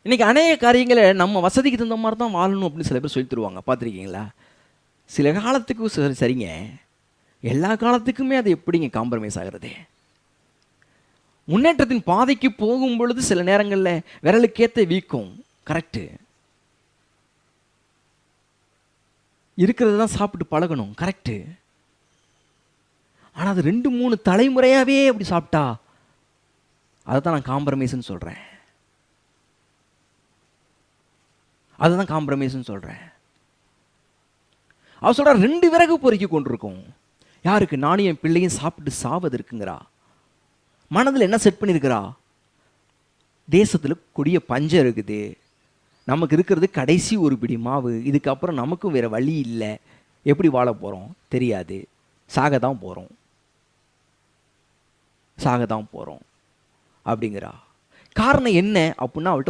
இன்றைக்கி அநேக காரியங்களை நம்ம வசதிக்கு தகுந்த மாதிரி தான் வாழணும் அப்படின்னு சில பேர் சொல்லி தருவாங்க, பார்த்துருக்கீங்களா? சில காலத்துக்கும் சரிங்க, எல்லா காலத்துக்குமே அது எப்படிங்க காம்ப்ரமைஸ் ஆகிறது? முன்னேற்றத்தின் பாதைக்கு போகும் பொழுது சில நேரங்களில் விரலுக்கேற்ற வீக்கம், கரெக்டு. இருக்கிறது தான் சாப்பிட்டு பழகணும், கரெக்டு. ஆனால் அது 2-3 தலைமுறையாகவே அப்படி சாப்பிட்டா அதை தான் நான் காம்ப்ரமைஸ்ன்னு சொல்கிறேன். அதுதான் காம்ப்ரமைஸ்ன்னு சொல்கிறேன். அவ சொல்கிறா 2 விறகு பொறுக்கி கொண்டிருக்கும். யாருக்கு? நானும் என் பிள்ளையும் சாப்பிட்டு சாவது இருக்குங்கிறா. மனதில் என்ன செட் பண்ணியிருக்கிறா? தேசத்தில் கொடிய பஞ்சம் இருக்குது, நமக்கு இருக்கிறது கடைசி ஒரு பிடி மாவு, இதுக்கப்புறம் நமக்கும் வேறு வழி இல்லை, எப்படி வாழ போகிறோம் தெரியாது, சாக தான் போகிறோம் அப்படிங்கிறா. காரணம் என்ன அப்படின்னா அவள்கிட்ட